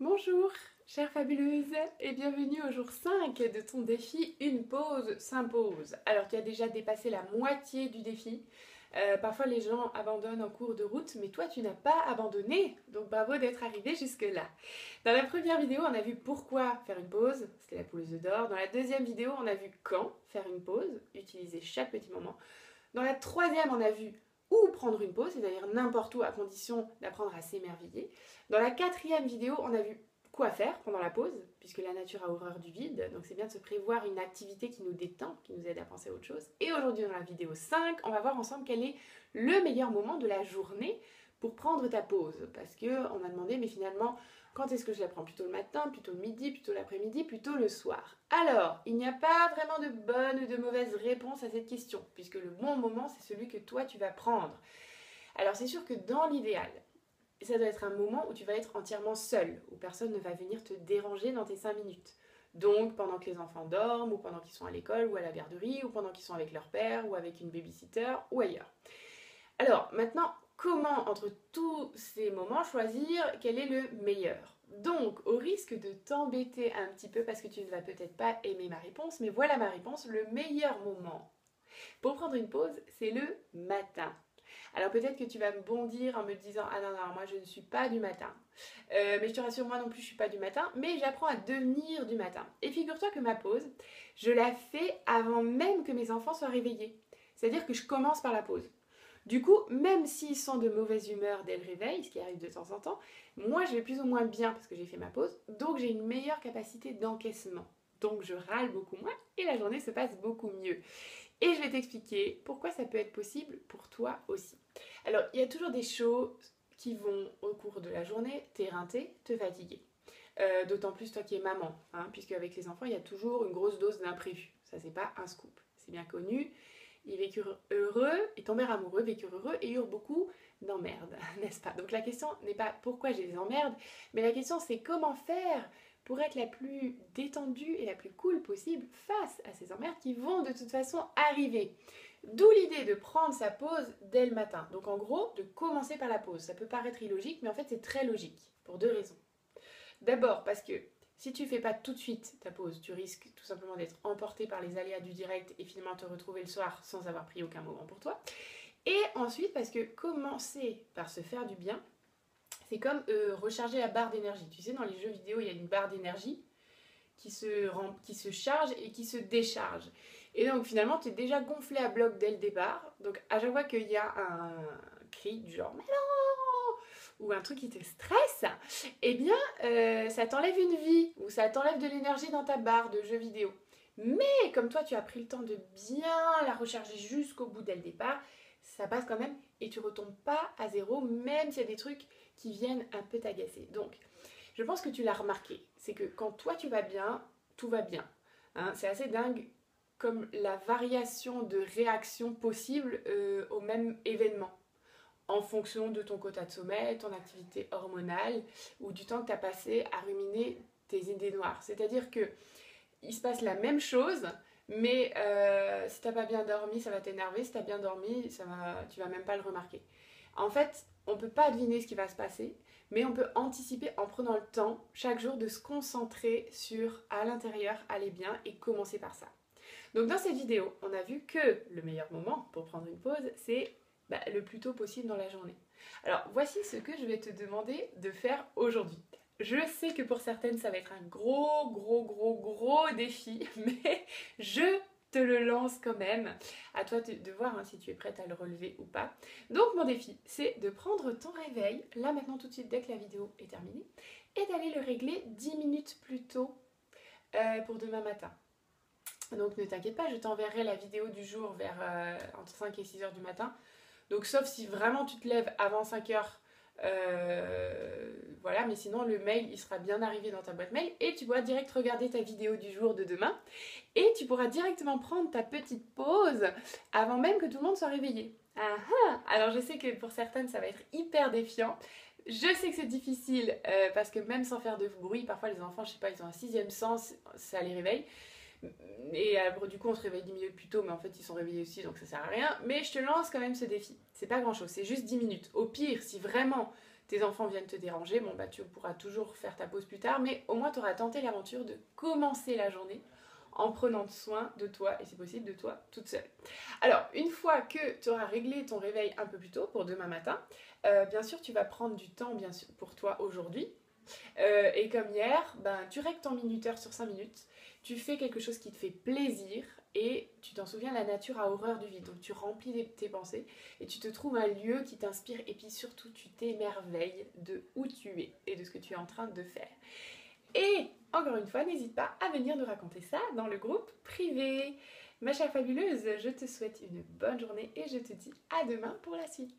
Bonjour, chère fabuleuse, et bienvenue au jour 5 de ton défi Une pause s'impose. Alors, tu as déjà dépassé la moitié du défi. Parfois, les gens abandonnent en cours de route, mais toi, tu n'as pas abandonné. Donc, bravo d'être arrivé jusque-là. Dans la première vidéo, on a vu pourquoi faire une pause, c'était la poule d'or. Dans la deuxième vidéo, on a vu quand faire une pause, utiliser chaque petit moment. Dans la troisième, on a vu où prendre une pause, c'est-à-dire n'importe où à condition d'apprendre à s'émerveiller. Dans la quatrième vidéo, on a vu quoi faire pendant la pause, puisque la nature a horreur du vide, donc c'est bien de se prévoir une activité qui nous détend, qui nous aide à penser à autre chose. Et aujourd'hui, dans la vidéo 5, on va voir ensemble quel est le meilleur moment de la journée pour prendre ta pause. Parce qu'on m'a demandé, mais finalement, quand est-ce que je la prends? Plutôt le matin, plutôt le midi, plutôt l'après-midi, plutôt le soir? Alors, il n'y a pas vraiment de bonne ou de mauvaise réponse à cette question, puisque le bon moment, c'est celui que toi, tu vas prendre. Alors, c'est sûr que dans l'idéal, ça doit être un moment où tu vas être entièrement seul, où personne ne va venir te déranger dans tes 5 minutes. Donc, pendant que les enfants dorment, ou pendant qu'ils sont à l'école, ou à la garderie, ou pendant qu'ils sont avec leur père, ou avec une babysitter, ou ailleurs. Alors, maintenant, comment, entre tous ces moments, choisir quel est le meilleur? Donc, au risque de t'embêter un petit peu parce que tu ne vas peut-être pas aimer ma réponse, mais voilà ma réponse, le meilleur moment pour prendre une pause, c'est le matin. Alors peut-être que tu vas me bondir en me disant ah non non moi je ne suis pas du matin. Mais je te rassure moi non plus je suis pas du matin, mais j'apprends à devenir du matin. Et figure-toi que ma pause, je la fais avant même que mes enfants soient réveillés. C'est-à-dire que je commence par la pause. Du coup, même s'ils sont de mauvaise humeur dès le réveil, ce qui arrive de temps en temps, moi je vais plus ou moins bien parce que j'ai fait ma pause, donc j'ai une meilleure capacité d'encaissement. Donc je râle beaucoup moins et la journée se passe beaucoup mieux. Et je vais t'expliquer pourquoi ça peut être possible pour toi aussi. Alors, il y a toujours des choses qui vont, au cours de la journée, t'éreinter, te fatiguer. D'autant plus toi qui es maman, hein, puisque avec les enfants, il y a toujours une grosse dose d'imprévu. Ça, c'est pas un scoop, c'est bien connu. Ils vécurent heureux, ils tombèrent amoureux, vécurent heureux et eurent beaucoup d'emmerdes, n'est-ce pas? Donc la question n'est pas pourquoi j'ai des emmerdes, mais la question c'est comment faire pour être la plus détendue et la plus cool possible face à ces emmerdes qui vont de toute façon arriver. D'où l'idée de prendre sa pause dès le matin. Donc en gros, de commencer par la pause. Ça peut paraître illogique, mais en fait c'est très logique, pour deux raisons. D'abord parce que si tu fais pas tout de suite ta pause, tu risques tout simplement d'être emporté par les aléas du direct et finalement te retrouver le soir sans avoir pris aucun moment pour toi. Et ensuite parce que commencer par se faire du bien, c'est comme recharger la barre d'énergie. Tu sais, dans les jeux vidéo, il y a une barre d'énergie qui se charge et qui se décharge. Et donc finalement, tu es déjà gonflé à bloc dès le départ. Donc à chaque fois qu'il y a un cri du genre « Mais non !» ou un truc qui te stresse, eh bien, ça t'enlève une vie ou ça t'enlève de l'énergie dans ta barre de jeux vidéo. Mais comme toi, tu as pris le temps de bien la recharger jusqu'au bout dès le départ, ça passe quand même et tu retombes pas à zéro, même s'il y a des trucs qui viennent un peu t'agacer. Donc, je pense que tu l'as remarqué, c'est que quand toi tu vas bien, tout va bien. Hein, c'est assez dingue comme la variation de réaction possible au même événement, en fonction de ton quota de sommeil, ton activité hormonale, ou du temps que tu as passé à ruminer tes idées noires. C'est-à-dire que il se passe la même chose, mais si tu n'as pas bien dormi, ça va t'énerver. Si tu as bien dormi, tu vas même pas le remarquer. En fait, on ne peut pas deviner ce qui va se passer, mais on peut anticiper en prenant le temps chaque jour de se concentrer sur à l'intérieur, aller bien et commencer par ça. Donc dans cette vidéo, on a vu que le meilleur moment pour prendre une pause, c'est le plus tôt possible dans la journée. Alors voici ce que je vais te demander de faire aujourd'hui. Je sais que pour certaines, ça va être un gros défi, mais je te le lance quand même. À toi de voir si tu es prête à le relever ou pas. Donc mon défi, c'est de prendre ton réveil, là maintenant tout de suite dès que la vidéo est terminée, et d'aller le régler 10 minutes plus tôt pour demain matin. Donc ne t'inquiète pas, je t'enverrai la vidéo du jour vers entre 5 et 6 heures du matin. Donc sauf si vraiment tu te lèves avant 5 heures, voilà, mais sinon le mail il sera bien arrivé dans ta boîte mail et tu pourras direct regarder ta vidéo du jour de demain et tu pourras directement prendre ta petite pause avant même que tout le monde soit réveillé. Ah ah. Alors je sais que pour certaines ça va être hyper défiant. Je sais que c'est difficile parce que même sans faire de bruit, parfois les enfants, je sais pas, ils ont un sixième sens, ça les réveille. Et du coup on se réveille 10 minutes plus tôt, mais en fait ils sont réveillés aussi donc ça sert à rien. Mais je te lance quand même ce défi. C'est pas grand chose, c'est juste 10 minutes. Au pire, si vraiment tes enfants viennent te déranger, bon bah tu pourras toujours faire ta pause plus tard, mais au moins tu auras tenté l'aventure de commencer la journée en prenant soin de toi, et c'est possible de toi toute seule. Alors, une fois que tu auras réglé ton réveil un peu plus tôt pour demain matin, bien sûr tu vas prendre du temps bien sûr, pour toi aujourd'hui. Et comme hier, ben, tu règles ton minuteur sur 5 minutes, tu fais quelque chose qui te fait plaisir et tu t'en souviens, la nature a horreur du vide. Donc tu remplis tes pensées et tu te trouves un lieu qui t'inspire et puis surtout tu t'émerveilles de où tu es et de ce que tu es en train de faire. Et encore une fois, n'hésite pas à venir nous raconter ça dans le groupe privé. Ma chère fabuleuse, je te souhaite une bonne journée et je te dis à demain pour la suite.